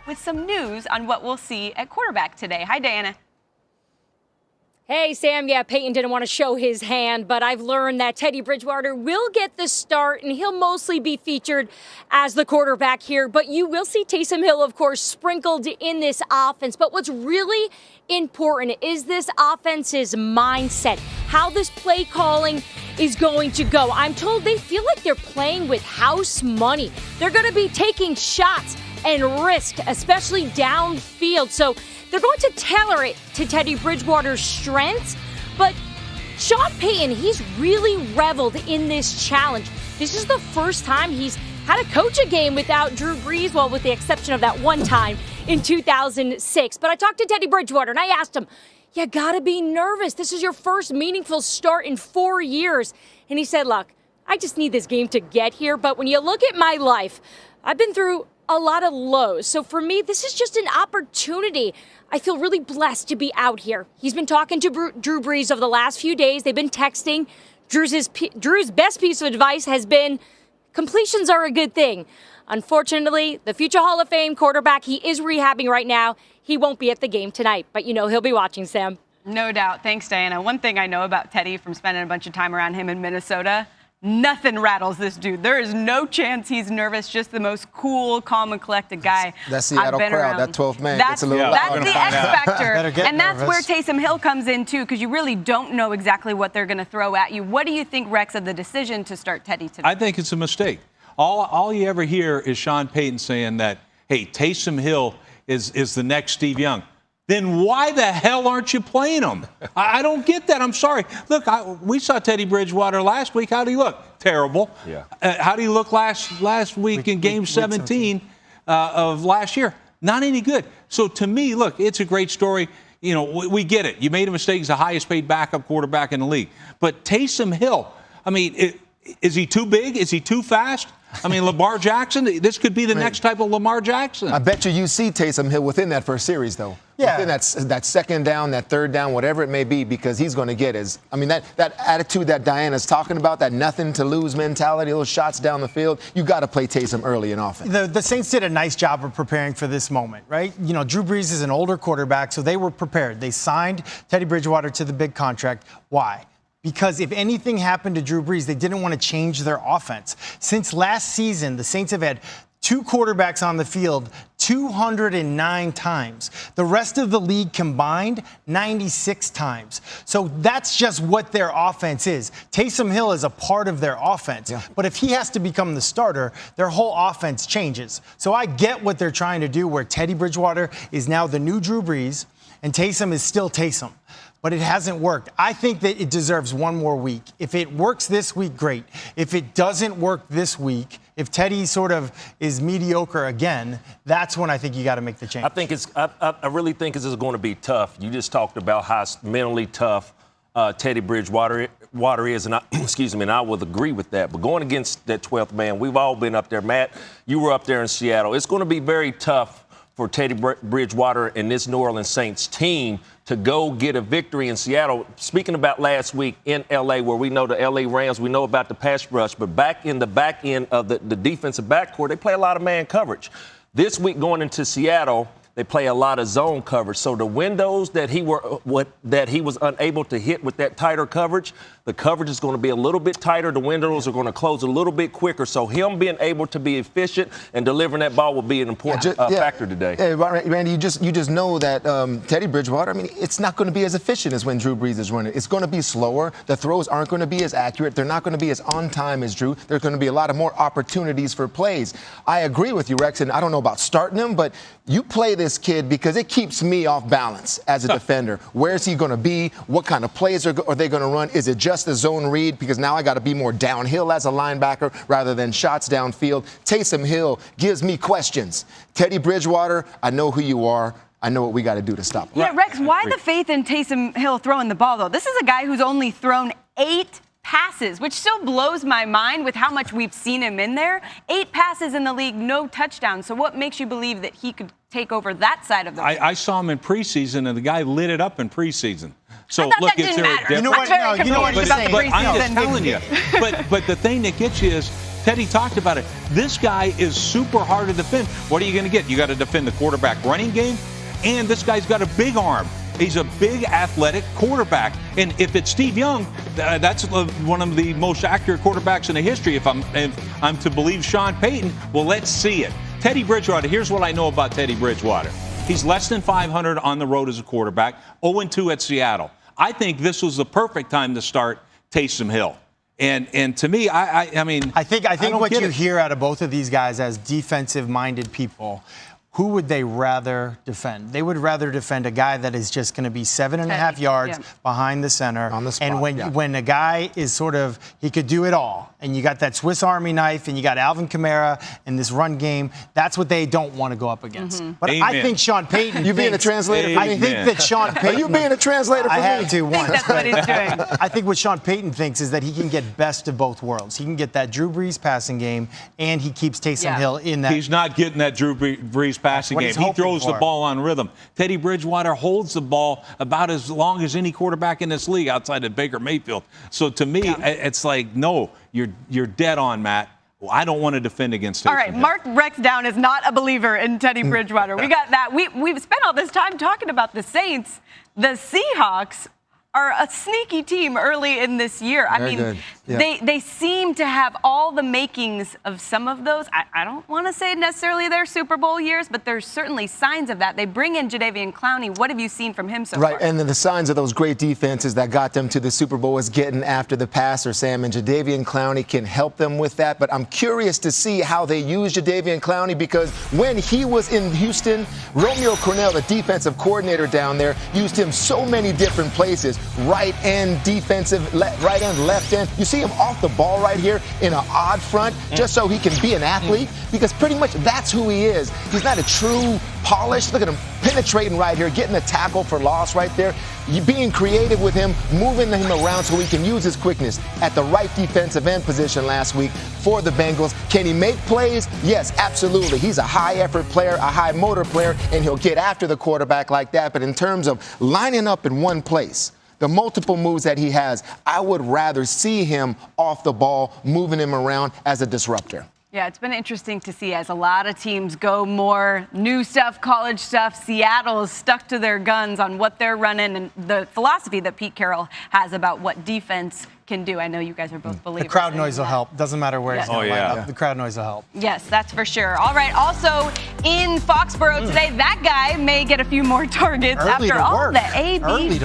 with some news on what we'll see at quarterback today. Hi, Diana. Hey, Sam. Yeah, Peyton didn't want to show his hand, but I've learned that Teddy Bridgewater will get the start, and he'll mostly be featured as the quarterback here. But you will see Taysom Hill, of course, sprinkled in this offense. But what's really important is this offense's mindset, how this play calling is going to go. I'm told they feel like they're playing with house money. They're going to be taking shots and risk, especially downfield. So they're going to tailor it to Teddy Bridgewater's strengths. But Sean Payton, he's really reveled in this challenge. This is the first time he's had to coach a game without Drew Brees, well, with the exception of that one time in 2006. But I talked to Teddy Bridgewater, and I asked him, you gotta be nervous. This is your first meaningful start in 4 years. And he said, look, I just need this game to get here. But when you look at my life, I've been through a lot of lows. So for me, this is just an opportunity. I feel really blessed to be out here. He's been talking to Drew Brees over the last few days. They've been texting. Drew's best piece of advice has been completions are a good thing. Unfortunately, the future Hall of Fame quarterback, he is rehabbing right now. He won't be at the game tonight, but you know he'll be watching, Sam. No doubt. Thanks, Diana. One thing I know about Teddy from spending a bunch of time around him in Minnesota, nothing rattles this dude. There is no chance he's nervous. Just the most cool, calm, and collected guy. That Seattle crowd, around. that 12th man. That's the X factor. And that's nervous. where Taysom Hill comes in, too, because you really don't know exactly what they're going to throw at you. What do you think, Rex, of the decision to start Teddy today? I think it's a mistake. All you ever hear is Sean Payton saying that, hey, Taysom Hill is the next Steve Young. Then why the hell aren't you playing him? I don't get that. I'm sorry. Look, we saw Teddy Bridgewater last week. How did he look? Terrible. Yeah. How did he look last week in Game 17 of last year? Not any good. So to me, look, it's a great story. You know, we get it. You made a mistake. He's the highest paid backup quarterback in the league. But Taysom Hill, I mean, is he too big? Is he too fast? I mean, Lamar Jackson, this could be the next type of Lamar Jackson. I bet you see Taysom Hill within that first series, though. Yeah. Within that second down, that third down, whatever it may be, because he's going to get that attitude that Diana's talking about, that nothing to lose mentality, those shots down the field, you got to play Taysom early in offense. The Saints did a nice job of preparing for this moment, right? You know, Drew Brees is an older quarterback, so they were prepared. They signed Teddy Bridgewater to the big contract. Why? Because if anything happened to Drew Brees, they didn't want to change their offense. Since last season, the Saints have had two quarterbacks on the field 209 times. The rest of the league combined, 96 times. So that's just what their offense is. Taysom Hill is a part of their offense. Yeah. But if he has to become the starter, their whole offense changes. So I get what they're trying to do, where Teddy Bridgewater is now the new Drew Brees, and Taysom is still Taysom. But it hasn't worked. I think that it deserves one more week. If it works this week, great. If it doesn't work this week, if Teddy sort of is mediocre again, that's when I think you got to make the change. I really think this is going to be tough. You just talked about how mentally tough Teddy Bridgewater is, and and I would agree with that. But going against that 12th man, we've all been up there. Matt, you were up there in Seattle. It's going to be very tough for Teddy Bridgewater and this New Orleans Saints team to go get a victory in Seattle. Speaking about last week in L.A., where we know the L.A. Rams, we know about the pass rush, but back in the back end of the defensive backcourt, they play a lot of man coverage. This week going into Seattle, they play a lot of zone coverage. So the windows that he was unable to hit with that tighter coverage, the coverage is going to be a little bit tighter. The windows are going to close a little bit quicker. So him being able to be efficient and delivering that ball will be an important factor today. Yeah, Randy, you just know that Teddy Bridgewater, I mean, it's not going to be as efficient as when Drew Brees is running. It's going to be slower. The throws aren't going to be as accurate. They're not going to be as on time as Drew. There's going to be a lot of more opportunities for plays. I agree with you, Rex, and I don't know about starting him, but you play this kid because it keeps me off balance as a defender. Where is he going to be? What kind of plays are they going to run? Is it just a zone read? Because now I got to be more downhill as a linebacker rather than shots downfield. Taysom Hill gives me questions. Teddy Bridgewater, I know who you are. I know what we got to do to stop him. Yeah, Rex, why the faith in Taysom Hill throwing the ball, though? This is a guy who's only thrown 8 passes, which still blows my mind with how much we've seen him in there. 8 passes in the league, no touchdowns. So what makes you believe that he could take over that side of the ball? I saw him in preseason, and the guy lit it up in preseason. So look, that didn't matter. You know what? No, you know what he's saying. But I'm just telling you. But the thing that gets you is Teddy talked about it. This guy is super hard to defend. What are you going to get? You got to defend the quarterback running game, and this guy's got a big arm. He's a big, athletic quarterback. And if it's Steve Young, that's one of the most accurate quarterbacks in the history. If I'm to believe Sean Payton, well, let's see it. Teddy Bridgewater, here's what I know about Teddy Bridgewater. He's less than 500 on the road as a quarterback, 0-2 at Seattle. I think this was the perfect time to start Taysom Hill. And to me, I mean, I think what you hear out of both of these guys as defensive-minded people, who would they rather defend? They would rather defend a guy that is just going to be 7.5 yards behind the center. On the spot, and when a guy is sort of, he could do it all, and you got that Swiss Army knife, and you got Alvin Kamara in this run game, that's what they don't want to go up against. But Amen. I think Sean Payton You being a translator for me? I think that Sean Payton... Are you being a translator for me? I had to once. That's what he's doing. I think what Sean Payton thinks is that he can get best of both worlds. He can get that Drew Brees passing game, and he keeps Taysom Hill in that. He's not getting that Drew Brees passing game. He throws the ball on rhythm. Teddy Bridgewater holds the ball about as long as any quarterback in this league outside of Baker Mayfield. So to me, it's like, no, you're dead on, Matt. Well, I don't want to defend against Taysom All right, Hill. Mark Rexdown is not a believer in Teddy Bridgewater. We got that. We've spent all this time talking about the Saints. The Seahawks are a sneaky team early in this year. Very good. Yeah. They seem to have all the makings of some of those. I don't want to say necessarily their Super Bowl years, but there's certainly signs of that. They bring in Jadeveon Clowney. What have you seen from him so far? Right, and then the signs of those great defenses that got them to the Super Bowl is getting after the passer, Sam, and Jadeveon Clowney can help them with that. But I'm curious to see how they use Jadeveon Clowney, because when he was in Houston, Romeo Cornell, the defensive coordinator down there, used him so many different places. Right end, defensive, right end, left end. You see him off the ball right here in an odd front, just so he can be an athlete, because pretty much that's who he is. He's not a true polish. Look at him penetrating right here, getting a tackle for loss right there. You being creative with him, moving him around so he can use his quickness at the right defensive end position last week for the Bengals. Can he make plays? Yes, absolutely. He's a high-effort player, a high-motor player, and he'll get after the quarterback like that. But in terms of lining up in one place, the multiple moves that he has, I would rather see him off the ball, moving him around as a disruptor. Yeah, it's been interesting to see as a lot of teams go more new stuff, college stuff. Seattle is stuck to their guns on what they're running and the philosophy that Pete Carroll has about what defense can do. I know you guys are both believers. The crowd in noise will that. help. Doesn't matter where he's going to line up. The crowd noise will help. Yes, that's for sure. All right, also in Foxborough today, that guy may get a few more targets Early after to all work. the AB